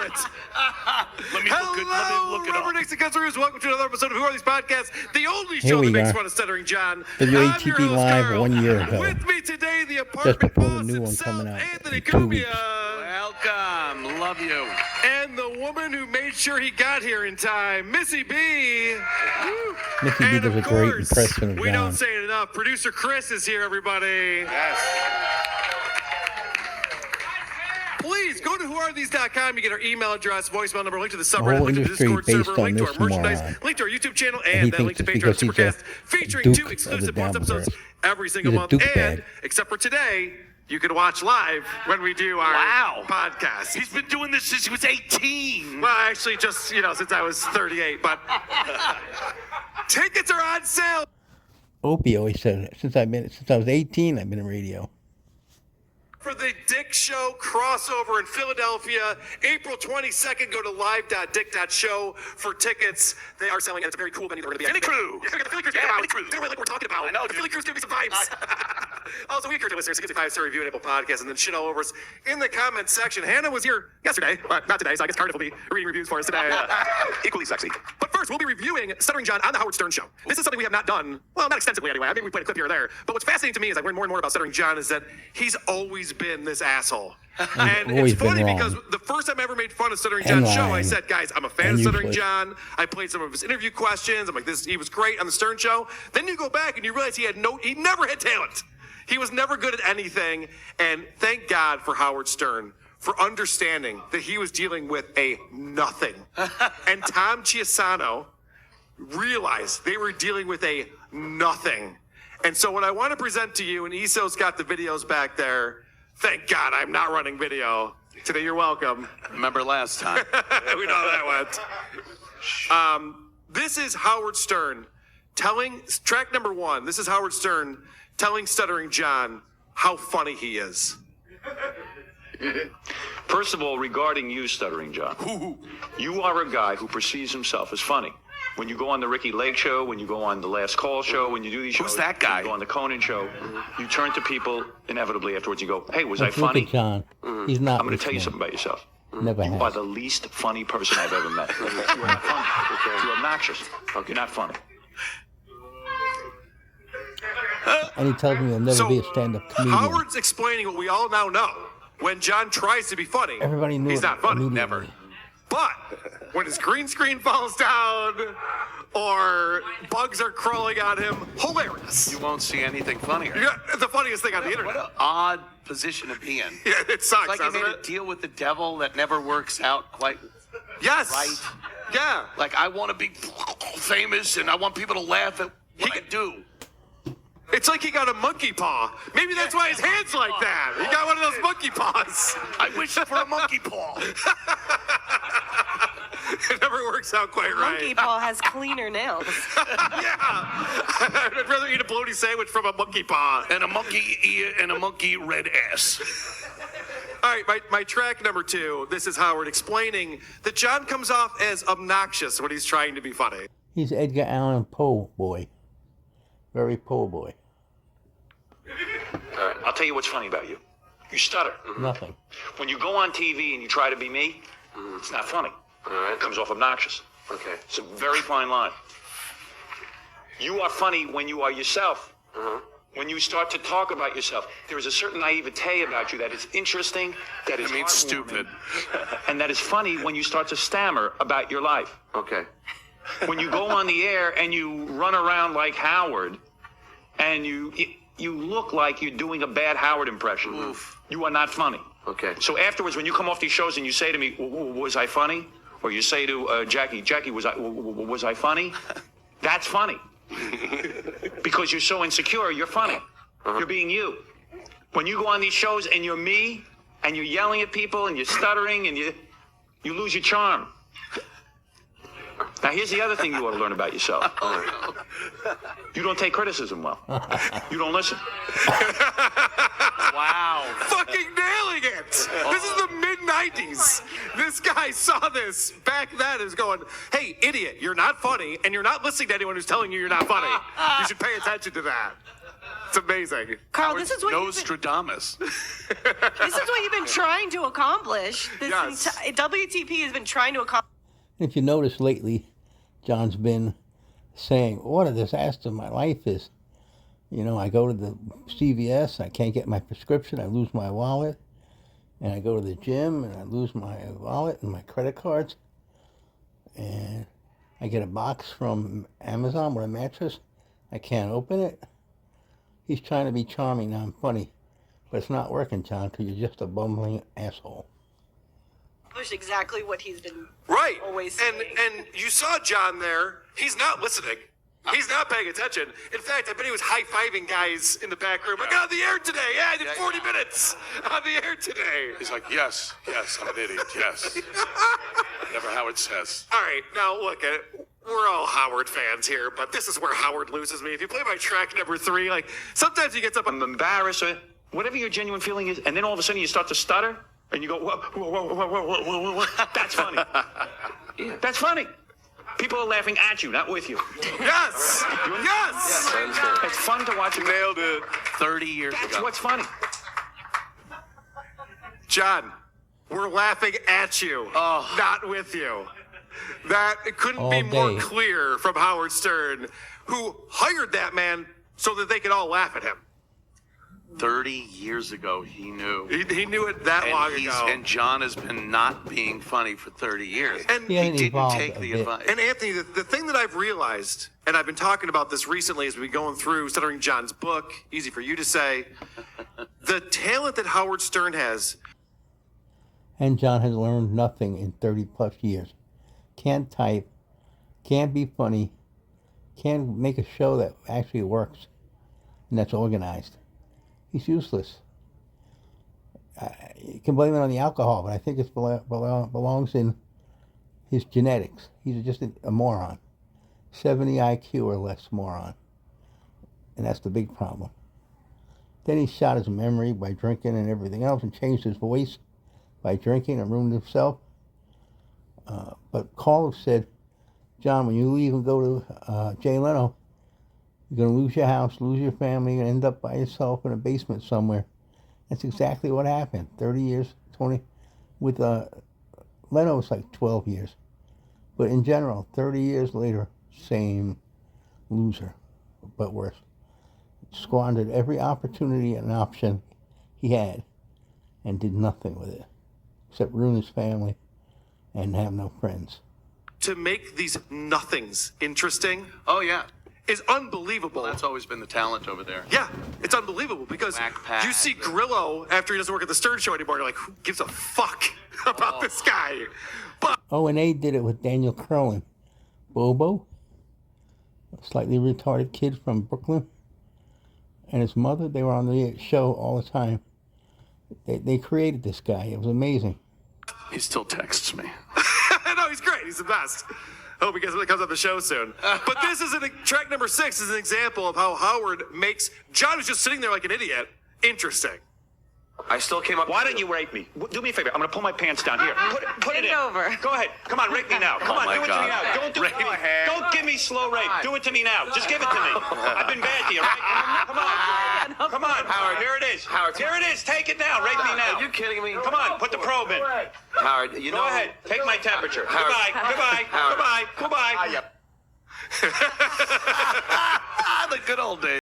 it. Let me look it up. Nixon customers. Welcome to another episode of Who Are These Podcasts, the only show that makes fun of Stuttering John. WATP Live Carl. 1 year ago. With me today, the Just apartment before boss the new one himself, coming out Anthony in 2 weeks. Cubia. Welcome. Love you. And the woman who made sure he got here in time, Missy B. Missy B does a great impression of we don't John. say it enough. Producer Chris is here, everybody. Yes. Please go to whoarethese.com. You get our email address, voicemail number, link to the whole subreddit, link to the industry Discord based server, on link to our this merchandise, moron. link to our YouTube channel, And he and then link thinks to it's Patreon because he's Supercast, a featuring duke 2 of exclusive the bonus episodes Dabbler. every single He's a month. duke And bag. except for today, you can watch live when we do our podcast. He's been doing this since he was 18. Well, actually, just since I was 38, but tickets are on sale. Opie always said it. Since I was 18, I've been in radio. For the Dick Show crossover in Philadelphia, April 22nd. Go to live.dick.show for tickets. They are selling, and it's a very cool venue. They're going to be Philly Crew. Yeah, the Philly Crew's Yeah, about. Philly Crew. It's really like we're talking about. I know, The dude. Philly Crew's giving me some vibes. Also, we encourage our listeners to give us a 5-star review and Apple Podcast and then shit all over us in the comments section. Hannah was here yesterday, but not today, so I guess Cardiff will be reading reviews for us today. Equally sexy. But first, we'll be reviewing Stuttering John on the Howard Stern Show. This is something we have not done, well, not extensively anyway. I mean, we played a clip here or there. But what's fascinating to me as I learn more and more about Stuttering John is that he's always been this asshole. And always it's funny been wrong. because the first time I ever made fun of Stuttering John's show, I lying. said, guys, I'm a fan And of Stuttering useless. John. I played some of his interview questions. I'm like, he was great on the Stern Show. Then you go back and you realize he never had talent. He was never good at anything. And thank God for Howard Stern for understanding that he was dealing with a nothing. And Tom Chiasano realized they were dealing with a nothing. And so what I want to present to you, and Iso's got the videos back there. Thank God I'm not running video. Today you're welcome. Remember last time. We know how that went. This is Howard Stern telling, track number 1, this is Howard Stern telling Stuttering John how funny he is. First of all, regarding you, Stuttering John, you are a guy who perceives himself as funny. When you go on the Ricky Lake Show, when you go on the Last Call Show, when you do these shows, Who's that guy? when you go on the Conan Show, you turn to people inevitably afterwards. You go, "Hey, was I Let's look funny?" at John. He's not. I'm going to tell you listening. something about yourself. Never You are has. the least funny person I've ever met. You are not funny. You're obnoxious. You're not funny. And he tells me he'll never be a stand-up comedian. Howard's explaining what we all now know. When John tries to be funny, Everybody knew he's it not funny. immediately. Never. But when his green screen falls down or bugs are crawling on him, hilarious. You won't see anything funnier. Yeah, the funniest thing on the What internet. an odd position to be in. Yeah, it sucks, It's like you doesn't made it? a deal with the devil that never works out quite Yes. right. Yeah. Like, I want to be famous and I want people to laugh at what I do. It's like he got a monkey paw. Maybe that's why his hand's like that. He got one of those monkey paws. I wish for a monkey paw. It never works out quite right. Monkey paw has cleaner nails. Yeah. I'd rather eat a bologna sandwich from a monkey paw. And a monkey ear and a monkey red ass. All right, my track number 2, this is Howard explaining that John comes off as obnoxious when he's trying to be funny. He's Edgar Allan Poe boy. Very Poe boy. All right, I'll tell you what's funny about you. You stutter. Nothing. When you go on TV and you try to be me, it's not funny. It comes off obnoxious. Okay. It's a very fine line. You are funny when you are yourself. When you start to talk about yourself, there is a certain naivete about you that is interesting, that is means heartwarming, stupid. and that is funny when you start to stammer about your life. Okay. When you go on the air and you run around like Howard, and you look like you're doing a bad Howard impression, you are not funny. Okay. So afterwards, when you come off these shows and you say to me, "Was I funny?" or you say to Jackie, was I funny?" That's funny. Because you're so insecure, you're funny. You're being you. When you go on these shows and you're me, and you're yelling at people, and you're stuttering, and you lose your charm. Now, here's the other thing you ought to learn about yourself. You don't take criticism well. You don't listen. Wow. Fucking nailing it. This is the mid-90s. This guy saw this back then and is going, hey, idiot, you're not funny, and you're not listening to anyone who's telling you you're not funny. You should pay attention to that. It's amazing. Carl, this is what Nostradamus. this is what you've been trying to accomplish. Yes. WTP has been trying to accomplish. If you notice lately, John's been saying, what a disaster my life is. You know, I go to the CVS, I can't get my prescription, I lose my wallet. And I go to the gym, and I lose my wallet and my credit cards. And I get a box from Amazon with a mattress. I can't open it. He's trying to be charming now and funny. But it's not working, John, because you're just a bumbling asshole. Exactly what he's been Right. always And saying. and you saw John there. He's not listening. He's not paying attention. In fact, I bet he was high-fiving guys in the back room. I got on the air today. Yeah, I did 40 minutes on the air today. He's like, yes, I'm an idiot, yes. Whatever Howard says. All right, now look, we're all Howard fans here, but this is where Howard loses me. If you play my track number 3, like, sometimes he gets up I'm embarrassed, or whatever your genuine feeling is, and then all of a sudden you start to stutter, and you go, whoa, whoa, whoa, whoa, whoa, whoa, whoa. That's funny. That's funny. People are laughing at you, not with you. Yes! Yes! It's fun to watch. Nailed it 30 years That's ago. what's funny. John, we're laughing at you, not with you. That it couldn't All be more day. clear from Howard Stern, who hired that man so that they could all laugh at him. 30 years ago, he knew. He knew it that long ago. And John has been not being funny for 30 years. And He he hasn't didn't evolved take a the bit. advice. And Anthony, the thing that I've realized, and I've been talking about this recently as we've been going through Stuttering John's book, easy for you to say, the talent that Howard Stern has. And John has learned nothing in 30 plus years. Can't type, can't be funny, can't make a show that actually works and that's organized. He's useless. You can blame it on the alcohol, but I think it belongs in his genetics. He's just a moron. 70 IQ or less moron. And that's the big problem. Then he shot his memory by drinking and everything else and changed his voice by drinking and ruined himself. But Carl said, John, when you leave and go to Jay Leno, you're going to lose your house, lose your family, and end up by yourself in a basement somewhere. That's exactly what happened. 30 years, 20. With Leno, it's like 12 years. But in general, 30 years later, same loser, but worse. Squandered every opportunity and option he had and did nothing with it except ruin his family and have no friends. To make these nothings interesting Oh, yeah. is unbelievable. Well, that's always been the talent over there. Yeah, it's unbelievable because Backpack. you see Grillo after he doesn't work at the Stern Show anymore. You're like, who gives a fuck about this guy? But Oh, and they did it with Daniel Curlin. Bobo, a slightly retarded kid from Brooklyn, and his mother, they were on the show all the time. They created this guy. It was amazing. He still texts me. no, he's great. He's the best. Hope he comes on the show soon. But this is track number 6 is an example of how Howard makes John, who's just sitting there like an idiot, interesting. I still came up. Why don't you rape me? Do me a favor. I'm going to pull my pants down here. Put it Get in. over. Go ahead. Come on, rape me now. Come on, my do it to me God. now. Don't do Rape it. me. Don't give me slow rape. Do it to me now. Just give it to me. I've been bad to you, right? Come on. Come on. Howard. Here it is. Howard. Here it is. Take it now. Rape me now. Are you kidding me? Come on. Put the probe in. Howard, you know. Go ahead. Take my temperature. Howard. Goodbye. Howard. Goodbye. Goodbye. Goodbye. The good old days.